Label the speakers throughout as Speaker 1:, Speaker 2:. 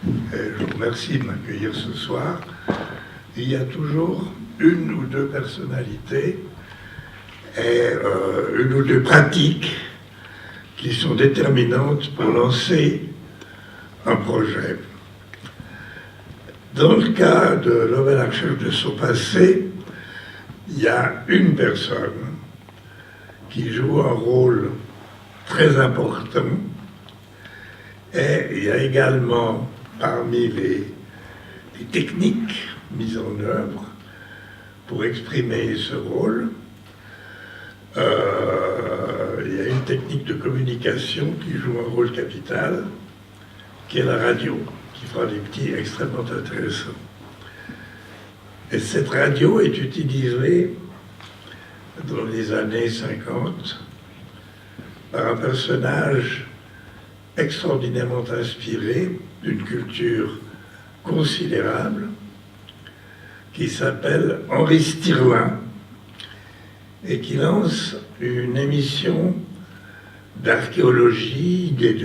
Speaker 1: Je vous remercie de m'accueillir ce soir. Il y a toujours une ou deux personnalités et une ou deux pratiques qui sont déterminantes pour lancer un projet. Dans le cas de L'Homme à la recherche de son passé, il y a une personne qui joue un rôle très important, et il y a également parmi les techniques mises en œuvre pour exprimer ce rôle, il y a une technique de communication qui joue un rôle capital, qui est la radio, qui fera des petits extrêmement intéressants. Et cette radio est utilisée dans les années 50 par un personnage extraordinairement inspiré d'une culture considérable qui s'appelle Henri Stirling et qui lance une émission d'archéologie et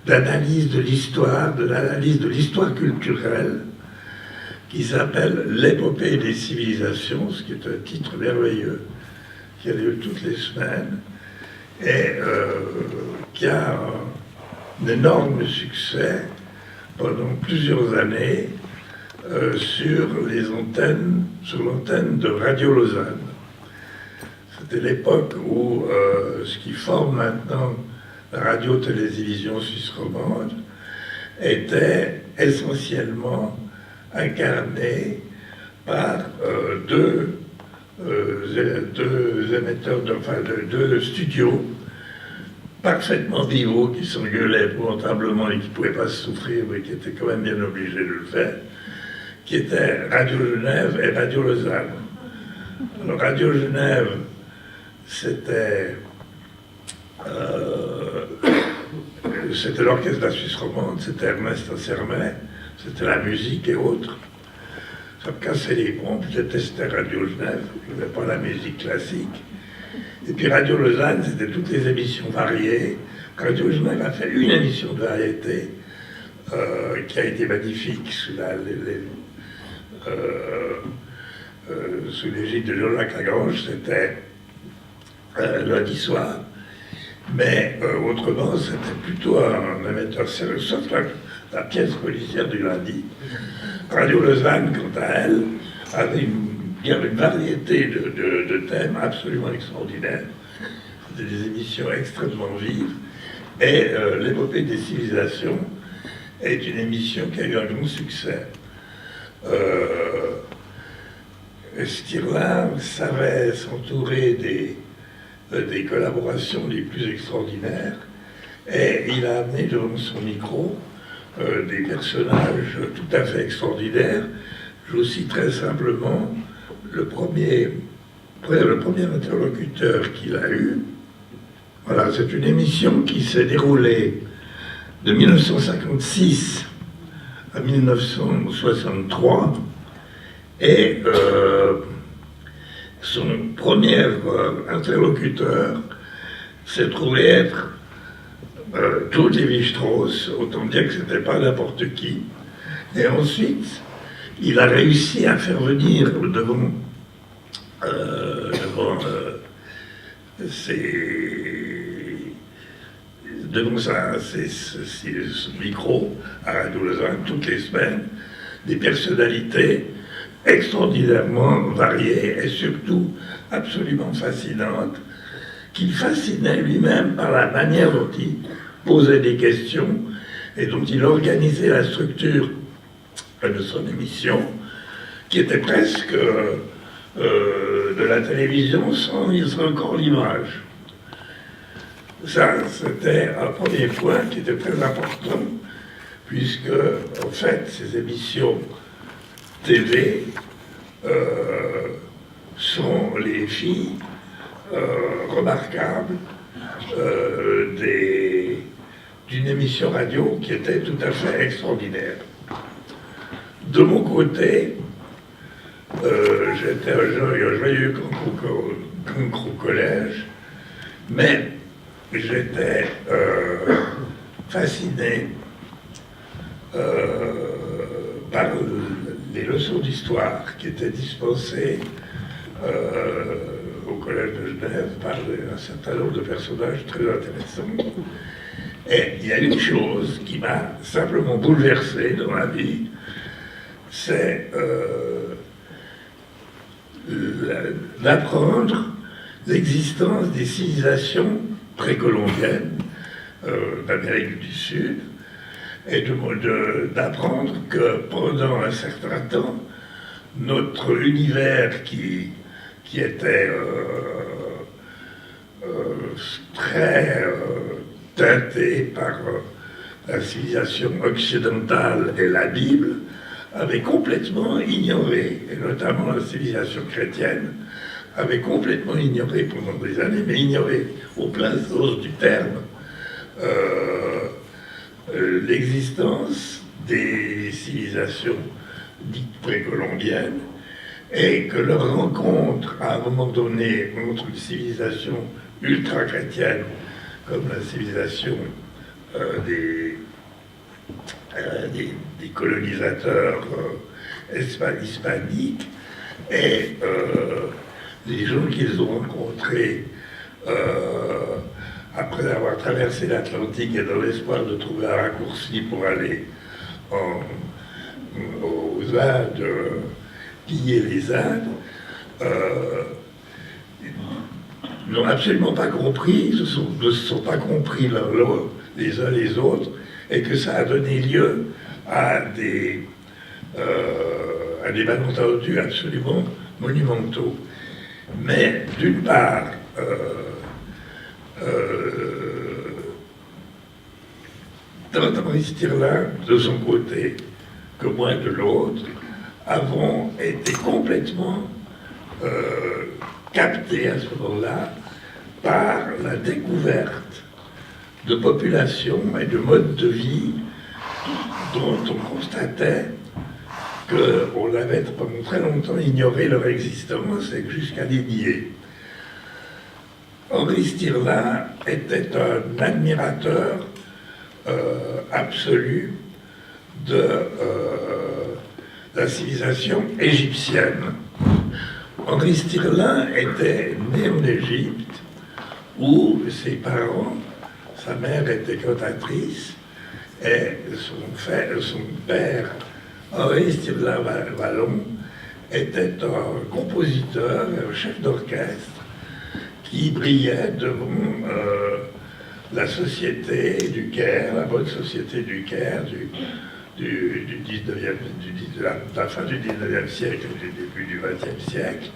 Speaker 1: d'analyse de l'histoire, de l'analyse de l'histoire culturelle qui s'appelle L'épopée des civilisations, ce qui est un titre merveilleux qui a lieu toutes les semaines et qui a un énorme succès pendant plusieurs années sur l'antenne de Radio Lausanne. C'était l'époque où ce qui forme maintenant la radio-télévision suisse romande était essentiellement incarné par deux émetteurs, deux studios parfaitement rivaux qui s'engueulaient épouvantablement et qui ne pouvaient pas se souffrir, mais qui étaient quand même bien obligés de le faire, qui étaient Radio Genève et Radio Lausanne. Alors Radio Genève, c'était l'orchestre de la Suisse romande, c'était Ernest Sermet, c'était la musique et autres. Ça me cassait les pompes, je détestais Radio Genève, je n'aimais pas la musique classique. Et puis Radio Lausanne, c'était toutes les émissions variées. Radio Genève a fait une émission de variété qui a été magnifique sous l'égide de Jean-Jacques Lagrange, c'était lundi soir. Mais autrement, c'était plutôt un émetteur sérieux, sauf la pièce policière du lundi. Radio Lausanne, quant à elle, avait une variété de thèmes absolument extraordinaires. C'était des émissions extrêmement vives. Et L'épopée des civilisations est une émission qui a eu un grand succès. Stirling savait s'entourer des collaborations les plus extraordinaires et il a amené devant son micro des personnages tout à fait extraordinaires. Je vous citerai simplement le premier interlocuteur qu'il a eu. Voilà, c'est une émission qui s'est déroulée de 1956 à 1963 et son premier interlocuteur s'est trouvé être Claude Lévi-Strauss, autant dire que ce n'était pas n'importe qui. Et ensuite, il a réussi à faire venir devant ce micro à Radio Lausanne toutes les semaines des personnalités extraordinairement variées et surtout absolument fascinantes, qu'il fascinait lui-même par la manière dont il posait des questions et dont il organisait la structure de son émission, qui était presque de la télévision sans encore l'image. Ça, c'était un premier point qui était très important, puisque, en fait, ces émissions TV sont les filles remarquables d'une émission radio qui était tout à fait extraordinaire. De mon côté, j'étais un joyeux cancre au collège, mais j'étais fasciné par les leçons d'histoire qui étaient dispensées au Collège de Genève par un certain nombre de personnages très intéressants. Et il y a une chose qui m'a simplement bouleversé dans ma vie, c'est d'apprendre l'existence des civilisations précolombiennes d'Amérique du Sud, et d'apprendre que pendant un certain temps, notre univers qui était très teinté par la civilisation occidentale et la Bible, avait complètement ignoré, et notamment la civilisation chrétienne, avait complètement ignoré pendant des années, mais ignoré au plein sens du terme, l'existence des civilisations dites précolombiennes, et que leur rencontre à un moment donné entre une civilisation ultra-chrétienne comme la civilisation des colonisateurs hispaniques et les gens qu'ils ont rencontrés après avoir traversé l'Atlantique et dans l'espoir de trouver un raccourci pour aller aux Indes, piller les Indes, n'ont absolument pas compris, ne se sont pas compris les uns les autres, et que ça a donné lieu à des malentendus absolument monumentaux. Mais d'une part, tant Maurice Stirling, de son côté, que moi de l'autre, avons été complètement captés à ce moment-là par la découverte de populations et de modes de vie dont on constatait qu'on avait pendant très longtemps ignoré leur existence et jusqu'à les nier. Henri Stirling était un admirateur absolu de la civilisation égyptienne. Henri Stirling était né en Égypte, où ses parents, sa mère était cantatrice, et son père, Henri Stirling Vallon, était un compositeur, un chef d'orchestre, qui brillait devant la société du Caire, la bonne société du Caire, de la fin du 19e siècle et du début du 20e siècle,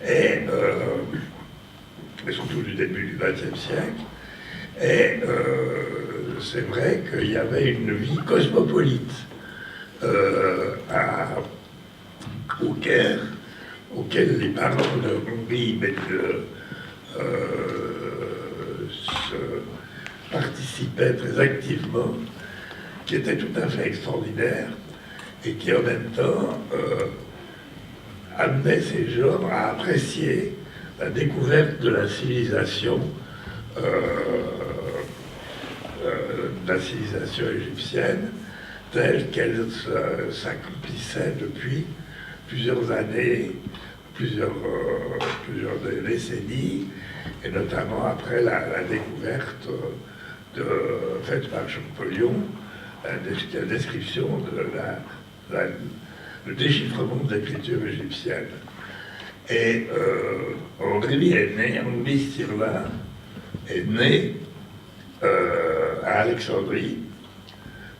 Speaker 1: et surtout du début du 20e siècle. Et c'est vrai qu'il y avait une vie cosmopolite au Caire, auquel les parents de Henri participaient très activement, qui était tout à fait extraordinaire et qui en même temps amenait ces gens à apprécier la découverte de la civilisation égyptienne telle qu'elle s'accomplissait depuis plusieurs années, plusieurs décennies, et notamment après la découverte faite par Champollion, la description de le déchiffrement de l'écriture égyptienne. Et Henri Stirling est né à Alexandrie.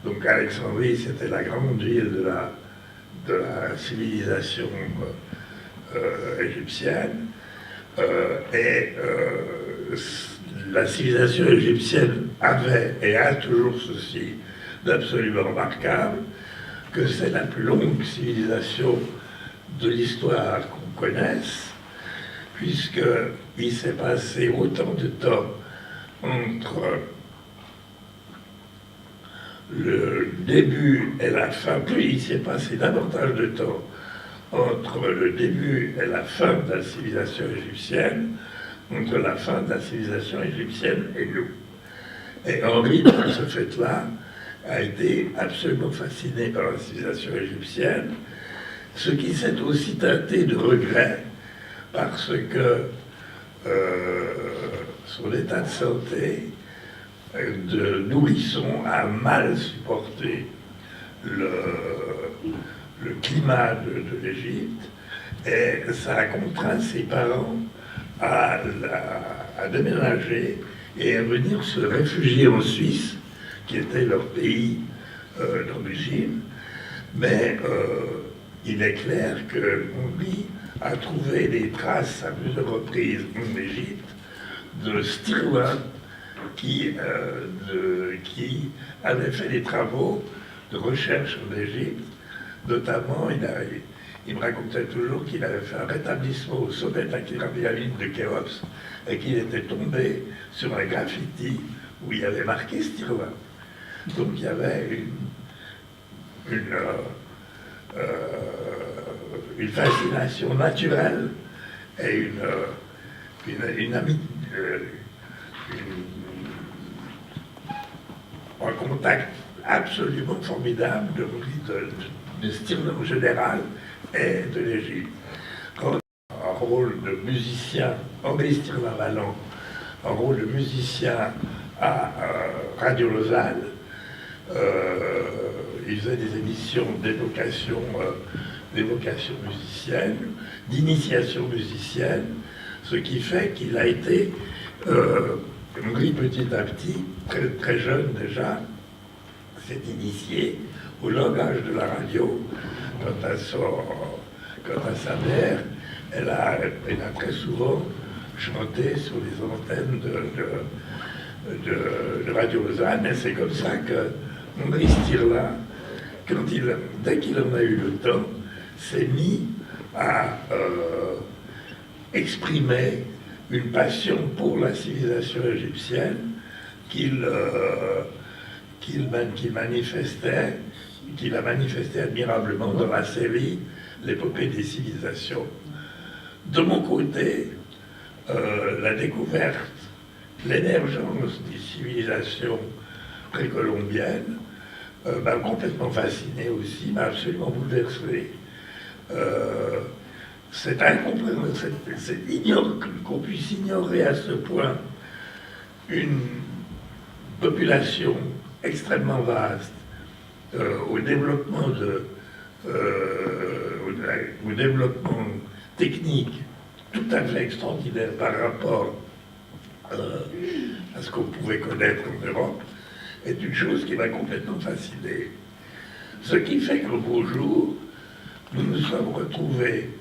Speaker 1: Donc Alexandrie, c'était la grande ville de la civilisation égyptienne. La civilisation égyptienne avait et a toujours ceci d'absolument remarquable, que c'est la plus longue civilisation de l'histoire qu'on connaisse, puisqu'il s'est passé autant de temps entre le début et la fin, plus il s'est passé davantage de temps entre le début et la fin de la civilisation égyptienne, entre la fin de la civilisation égyptienne et nous. Et Henri, par ce fait-là, a été absolument fasciné par la civilisation égyptienne, ce qui s'est aussi teinté de regret parce que son état de santé de nourrisson a mal supporté le climat de l'Égypte, et ça a contraint ses parents à déménager et à venir se réfugier en Suisse, qui était leur pays d'origine. Mais il est clair que Mongry a trouvé des traces à plusieurs reprises en Égypte de Stirling qui avait fait des travaux de recherche en Égypte. Notamment, il me racontait toujours qu'il avait fait un rétablissement au sommet de la pyramide de Khéops et qu'il était tombé sur un graffiti où il avait marqué Stirling. Donc il y avait une fascination naturelle et un contact absolument formidable de Stirling en général et de l'Égypte. Un rôle de musicien, Henri Stirling-Valland, un rôle de musicien à Radio Lausanne. Il faisait des émissions d'évocation musicienne, d'initiation musicienne, ce qui fait qu'il a été, petit à petit, très, très jeune déjà, s'est initié au langage de la radio. Quant à sa mère, elle a très souvent chanté sur les antennes de Radio Lausanne, et c'est comme ça que Henri Stirling, dès qu'il en a eu le temps, s'est mis à exprimer une passion pour la civilisation égyptienne qu'il a manifesté admirablement dans la série L'épopée des civilisations. De mon côté, la découverte, l'émergence des civilisations précolombiennes m'a complètement fasciné aussi, m'a absolument bouleversé. C'est incompréhensible, qu'on puisse ignorer à ce point une population extrêmement vaste au développement technique tout à fait extraordinaire par rapport à ce qu'on pouvait connaître en Europe, est une chose qui m'a complètement fasciné. Ce qui fait qu'au beau jour, nous nous sommes retrouvés,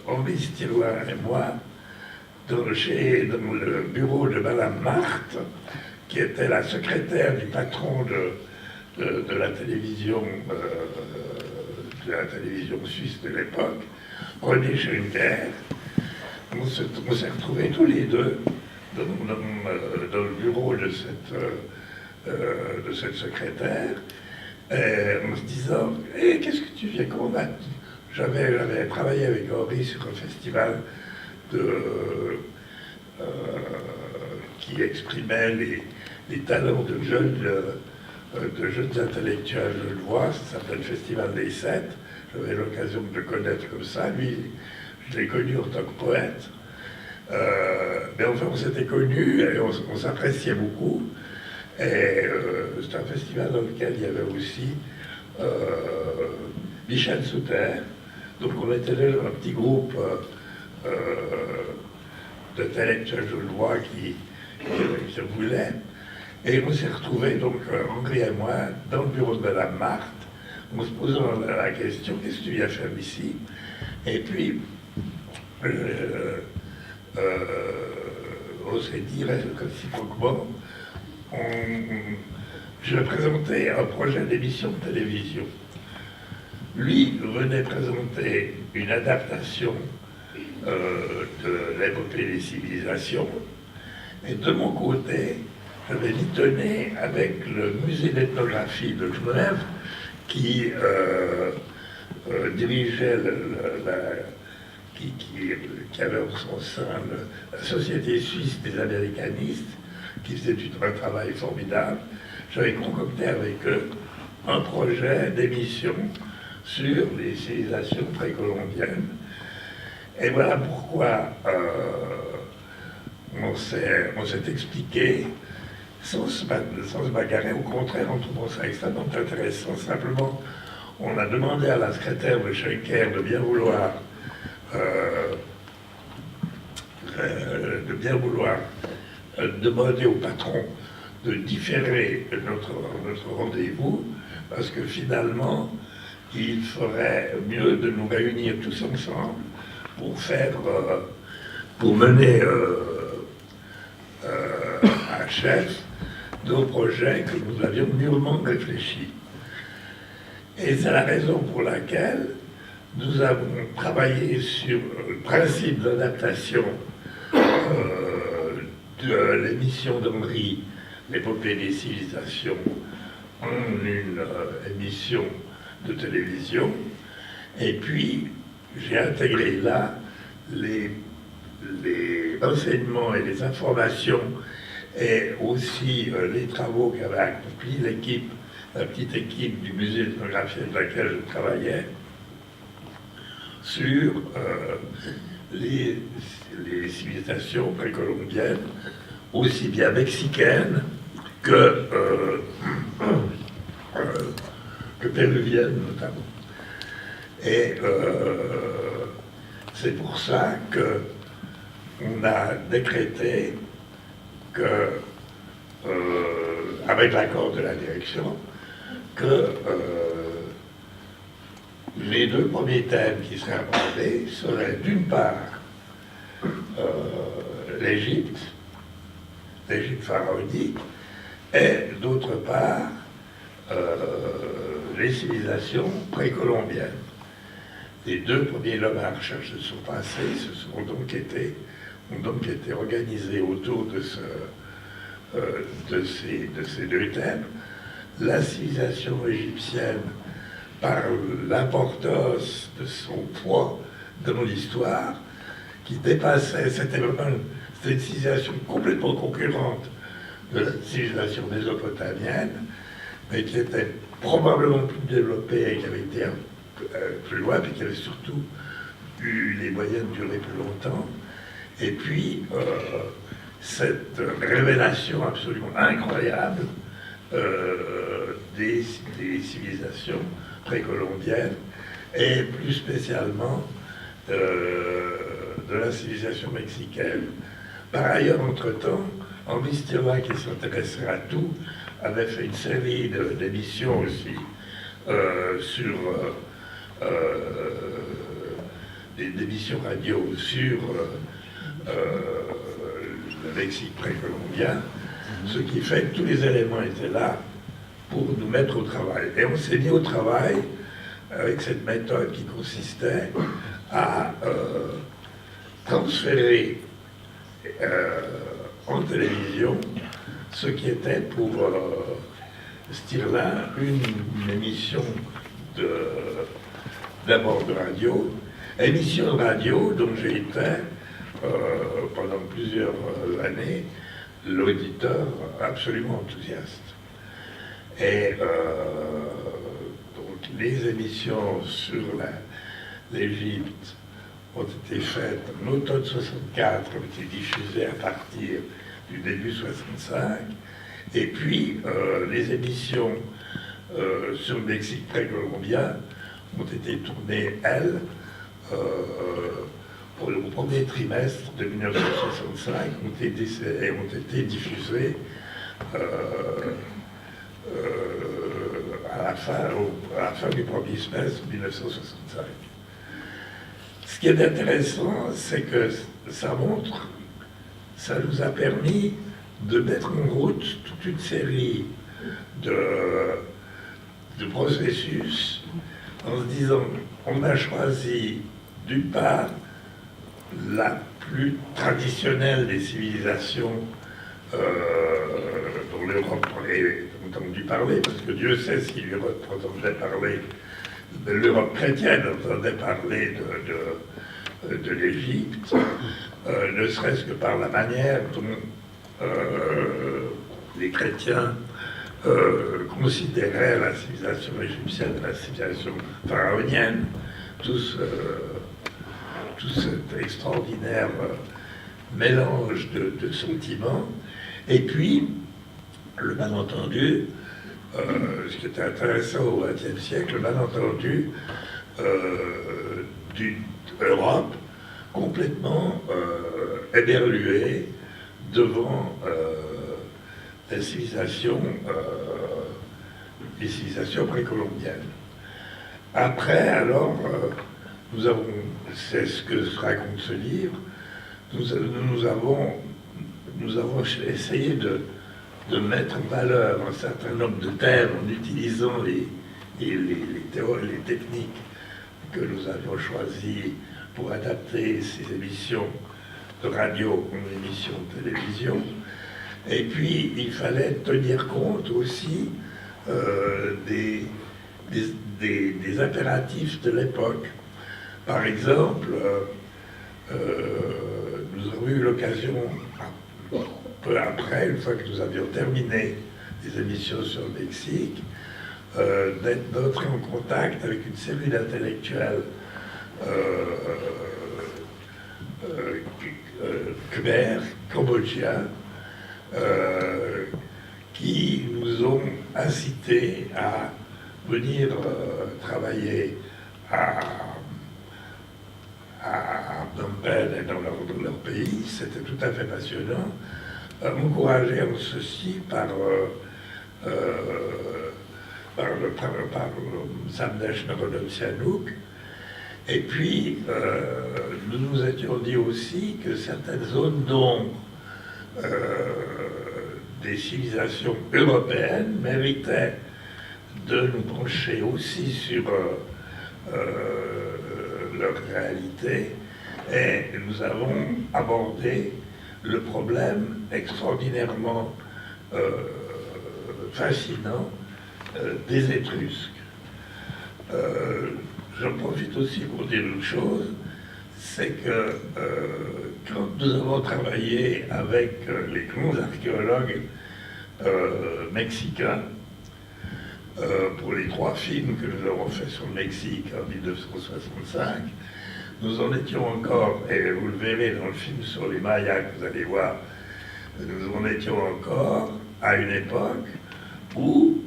Speaker 1: Henri Stirling et moi, dans le bureau de Madame Marthe, qui était la secrétaire du patron de la télévision suisse de l'époque, René Schenker. On s'est retrouvés tous les deux dans le bureau de cette secrétaire, en se disant qu'est-ce que tu viens, comment va? J'avais travaillé avec Henri sur un festival qui exprimait les talents de jeunes intellectuels genevois. Ça s'appelle le Festival des Sept. J'avais l'occasion de le connaître comme ça. Lui, je l'ai connu en tant que poète. Mais enfin, on s'était connus et on s'appréciait beaucoup. Et c'est un festival dans lequel il y avait aussi Michel Souter. Donc on était là un petit groupe d'intellectuels genevois qui se voulaient. Et on s'est retrouvés, donc Henri et moi, dans le bureau de Madame Marthe, en se posant la question, qu'est-ce que tu viens faire ici? Et puis, on s'est dit réciproquement, je présentais un projet d'émission de télévision. Lui venait présenter une adaptation de l'épopée des civilisations, et de mon côté, j'avais mitonné avec le musée d'ethnographie de Genève qui dirigeait qui avait en son sein la Société suisse des américanistes, qui faisaient un travail formidable. J'avais concocté avec eux un projet d'émission sur les civilisations précolombiennes. Et voilà pourquoi on s'est expliqué sans se bagarrer. Au contraire, on trouve ça extrêmement intéressant. Simplement, on a demandé à la secrétaire de Schenker de bien vouloir demander au patron de différer notre rendez-vous, parce que finalement, il ferait mieux de nous réunir tous ensemble pour mener à chef nos projets que nous avions mûrement réfléchis. Et c'est la raison pour laquelle nous avons travaillé sur le principe d'adaptation de l'émission d'Henri, l'épopée des civilisations, en une émission de télévision. Et puis, j'ai intégré là les enseignements et les informations et aussi les travaux qu'avait accomplis la petite équipe du musée d'ethnographie avec laquelle je travaillais, sur les civilisations précolombiennes, aussi bien mexicaines que péruviennes notamment. Et c'est pour ça qu'on a décrété que, avec l'accord de la direction, que les deux premiers thèmes qui seraient abordés seraient d'une part l'Égypte pharaonique, et d'autre part les civilisations précolombiennes. Les deux premiers lots à la recherche se sont passés, ont donc été organisés autour de ces deux thèmes. La civilisation égyptienne, par l'importance de son poids dans l'histoire, qui dépassait, c'était une civilisation complètement concurrente de la civilisation mésopotamienne, mais qui était probablement plus développée et qui avait été plus loin, puis qui avait surtout eu les moyens de durer plus longtemps. Et puis, cette révélation absolument incroyable des civilisations précolombiennes, et plus spécialement de la civilisation mexicaine. Par ailleurs, entre-temps, Henri Stirla, qui s'intéressait à tout, avait fait une série d'émissions aussi sur des émissions radio sur le Mexique précolombien, ce qui fait que tous les éléments étaient là pour nous mettre au travail. Et on s'est mis au travail avec cette méthode qui consistait à transférer en télévision ce qui était pour Stirlin une émission d'abord de radio, émission de radio dont j'ai été pendant plusieurs années l'auditeur absolument enthousiaste. Et donc les émissions sur l'Égypte ont été faites en automne 64, ont été diffusées à partir du début 65, et puis les émissions sur le Mexique précolombien ont été tournées, elles, pour le premier trimestre de 1965, ont été diffusées à la fin du premier semestre 1965. Ce qui est intéressant, c'est que ça nous a permis de mettre en route toute une série de processus en se disant, on a choisi d'une part la plus traditionnelle des civilisations dont l'Europe aurait entendu parler, parce que Dieu sait si l'Europe entendait parler, l'Europe chrétienne entendait parler de l'Égypte, ne serait-ce que par la manière dont les chrétiens considéraient la civilisation égyptienne, la civilisation pharaonienne, tout cet extraordinaire mélange de sentiments. Et puis, le malentendu, ce qui était intéressant au XXe siècle, le malentendu d'une Europe complètement éberluée devant les civilisations précolombiennes. Après, alors, nous avons, c'est ce que raconte ce livre, nous avons essayé de mettre en valeur un certain nombre de thèmes en utilisant les techniques que nous avions choisies pour adapter ces émissions de radio en émissions de télévision. Et puis, il fallait tenir compte aussi des impératifs de l'époque. Par exemple, nous avons eu l'occasion, peu après, une fois que nous avions terminé les émissions sur le Mexique, d'entrer en contact avec une série d'intellectuels khmers, cambodgiens, qui nous ont incités à venir travailler à Phnom Penh et dans leur pays. C'était tout à fait passionnant, encouragé en ceci par Samdech Norodom Sihanouk. Et puis, nous nous étions dit aussi que certaines zones d'ombre des civilisations européennes méritaient de nous pencher aussi sur leur réalité. Et nous avons abordé le problème extraordinairement fascinant des Étrusques. J'en profite aussi pour dire une chose, c'est que quand nous avons travaillé avec les grands archéologues mexicains, pour les 3 films que nous avons faits sur le Mexique en 1965, nous en étions encore, et vous le verrez dans le film sur les Mayas que vous allez voir, nous en étions encore à une époque où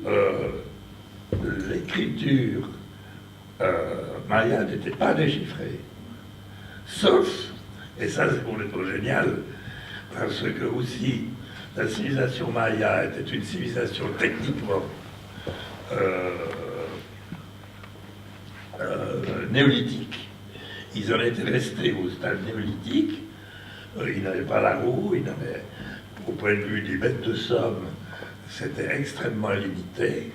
Speaker 1: l'écriture maya n'était pas déchiffrée. Sauf, et ça c'est complètement génial, parce que aussi la civilisation maya était une civilisation techniquement néolithique. Ils en étaient restés au stade néolithique. Ils n'avaient pas la roue, ils n'avaient, au point de vue des bêtes de somme, c'était extrêmement limité.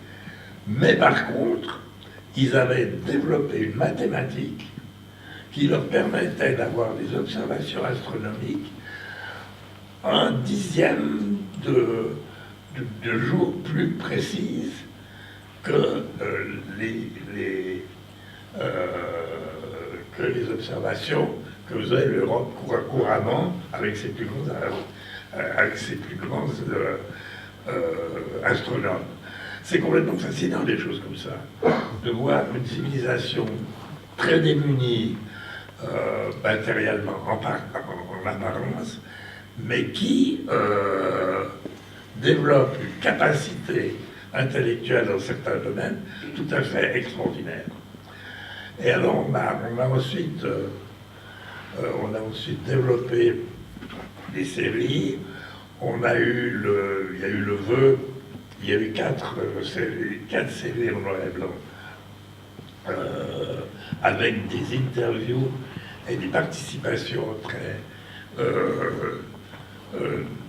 Speaker 1: Mais par contre, ils avaient développé une mathématique qui leur permettait d'avoir des observations astronomiques un dixième de jour plus précises que les observations que faisait l'Europe couramment avec ses plus grands astronomes. C'est complètement fascinant, des choses comme ça, de voir une civilisation très démunie matériellement en apparence, mais qui développe une capacité intellectuelle dans certains domaines tout à fait extraordinaire. Et alors on a ensuite développé des séries. Il y a eu le vœu, il y a eu 4 séries en noir et blanc, avec des interviews et des participations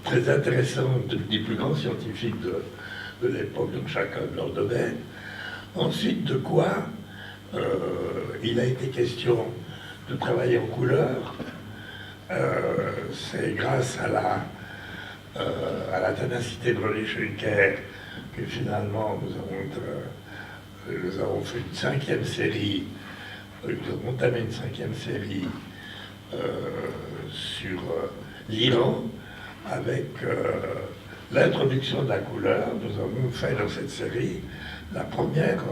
Speaker 1: très intéressantes des plus grands scientifiques de l'époque, donc chacun de leur domaine. Ensuite, de quoi il a été question de travailler en couleur. C'est grâce à la ténacité de René Schenker que finalement nous avons fait une 5e série, nous avons entamé une 5e série sur l'Iran, avec l'introduction de la couleur. Nous avons fait dans cette série la première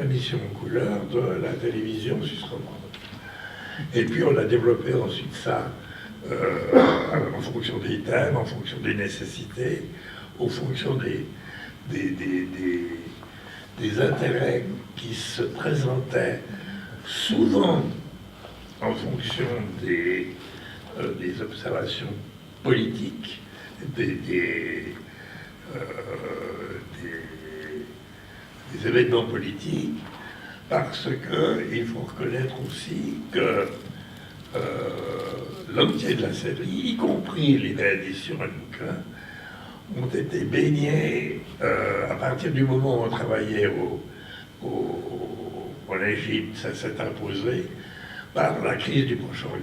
Speaker 1: émission en couleur de la télévision suisse romande. Et puis on a développé ensuite ça en fonction des thèmes, en fonction des nécessités, en fonction des intérêts qui se présentaient souvent en fonction des observations politiques, des événements politiques, parce qu'il faut reconnaître aussi que l'entier de la série, y compris les rééditions et le bouquin, ont été baignés à partir du moment où on travaillait en Égypte, ça s'est imposé par la crise du Proche-Orient.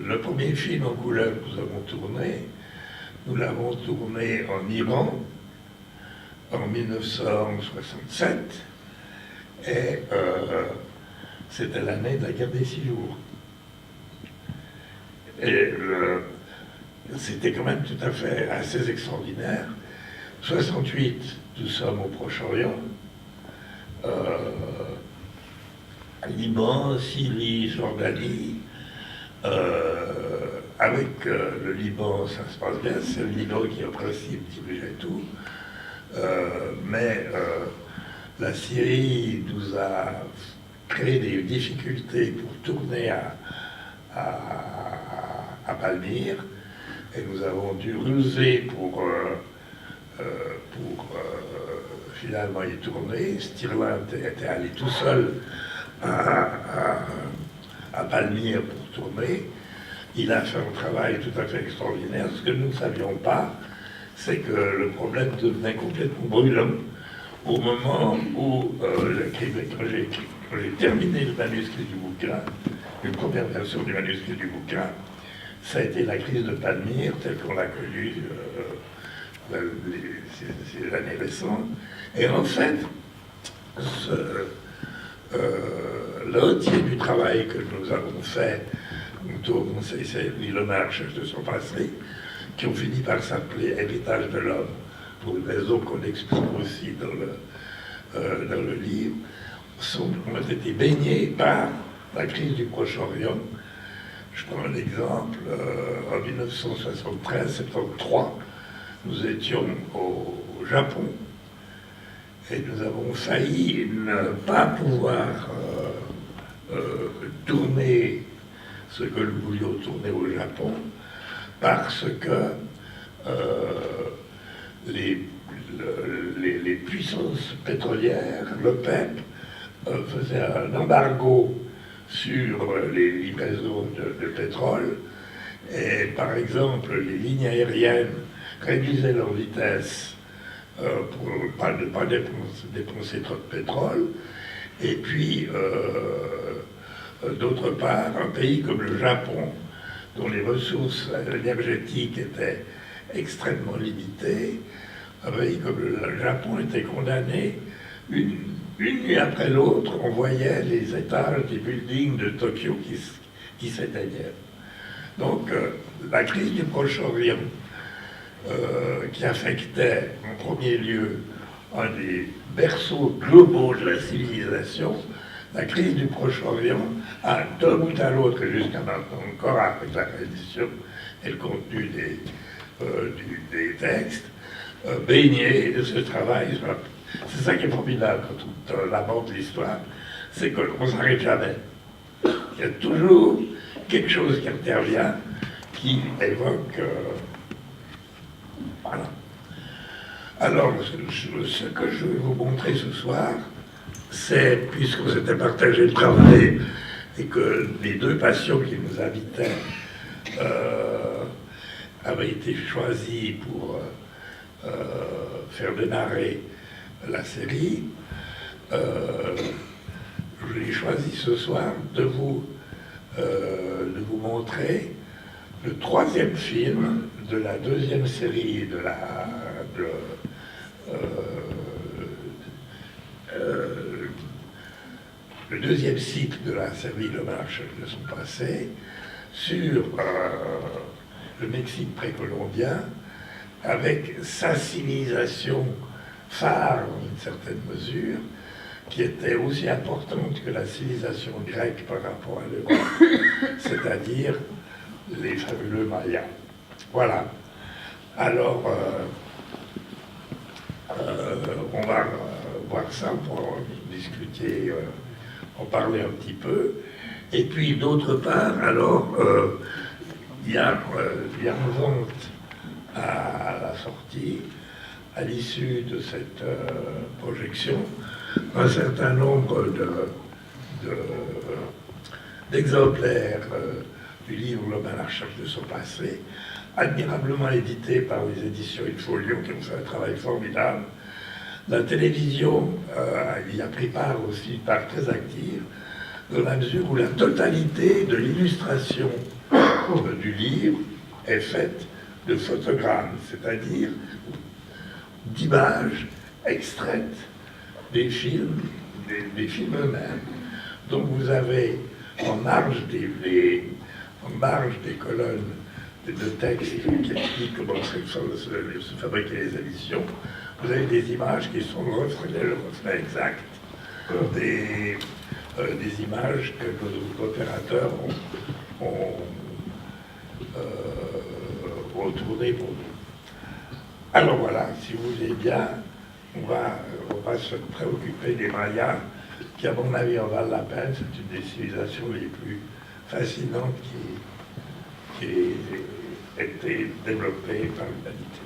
Speaker 1: Le premier film en couleur que nous avons tourné, nous l'avons tourné en Iran en 1967 et c'était l'année de la guerre des 6 jours. Et c'était quand même tout à fait assez extraordinaire. 68, nous sommes au Proche-Orient. Liban, Syrie, Jordanie. Avec le Liban, ça se passe bien. C'est le Liban qui, en principe, dirigeait tout. Mais la Syrie nous a créé des difficultés pour tourner à Palmyre. Et nous avons dû ruser pour finalement y tourner. Stirling était allé tout seul à Palmyre pour tourner. Il a fait un travail tout à fait extraordinaire. Ce que nous ne savions pas, c'est que le problème devenait complètement brûlant au moment où, quand j'ai terminé le manuscrit du bouquin, une première version du manuscrit du bouquin, ça a été la crise de Palmyre, telle qu'on l'a connue ces années récentes. Et en fait, l'entier du travail que nous avons fait autour de ces séries Le Marche de son passé, qui ont fini par s'appeler Héritage de l'homme, pour une raison qu'on explique aussi dans le livre, ont été baignés par la crise du Proche-Orient. Je prends un exemple, en 1973-73, nous étions au Japon et nous avons failli ne pas pouvoir tourner ce que nous voulions tourner au Japon parce que les puissances pétrolières, l'OPEP, faisaient un embargo sur les livraisons de pétrole. Et par exemple, les lignes aériennes réduisaient leur vitesse pour ne pas dépenser trop de pétrole. Et puis, d'autre part, un pays comme le Japon, dont les ressources énergétiques étaient extrêmement limitées, un pays comme le Japon était condamné une nuit après l'autre, on voyait les étages des buildings de Tokyo qui s'éteignaient. Donc, la crise du Proche-Orient, qui affectait en premier lieu un des berceaux globaux de la civilisation, la crise du Proche-Orient a, d'un bout à l'autre, et jusqu'à maintenant encore avec la réédition et le contenu des textes, baigné de ce travail. C'est ça qui est formidable quand on aborde l'histoire, c'est qu'on ne s'arrête jamais. Il y a toujours quelque chose qui intervient, qui évoque... voilà. Alors, ce que je vais vous montrer ce soir, c'est, puisqu'on s'était partagé le travail et que les deux passions qui nous habitaient avaient été choisies pour faire démarrer la série, j'ai choisi ce soir de vous montrer le troisième film de la deuxième série le deuxième cycle de la série Le Marche de son passé, sur le Mexique précolombien, avec sa civilisation phare, dans une certaine mesure, qui était aussi importante que la civilisation grecque par rapport à l'Europe, c'est-à-dire les fabuleux Mayas. Voilà. Alors, on va voir ça pour en discuter, en parler un petit peu. Et puis, d'autre part, alors, il y a une vente à la sortie, à l'issue de cette projection, un certain nombre d'exemplaires du livre L'homme à la recherche de son passé, admirablement édité par les éditions Il Folio, qui ont fait un travail formidable. La télévision y a pris part aussi, une part très active, dans la mesure où la totalité de l'illustration du livre est faite de photogrammes, c'est-à-dire d'images extraites des films eux-mêmes. Donc vous avez en marge des colonnes de textes qui expliquent comment se fabriquer les éditions, vous avez des images qui sont le reflet exact des images que nos opérateurs ont tournées pour nous. Alors voilà, si vous voulez bien, on va se préoccuper des Mayas, qui à mon avis en valent la peine. C'est une des civilisations les plus fascinantes qui a été développée par l'humanité.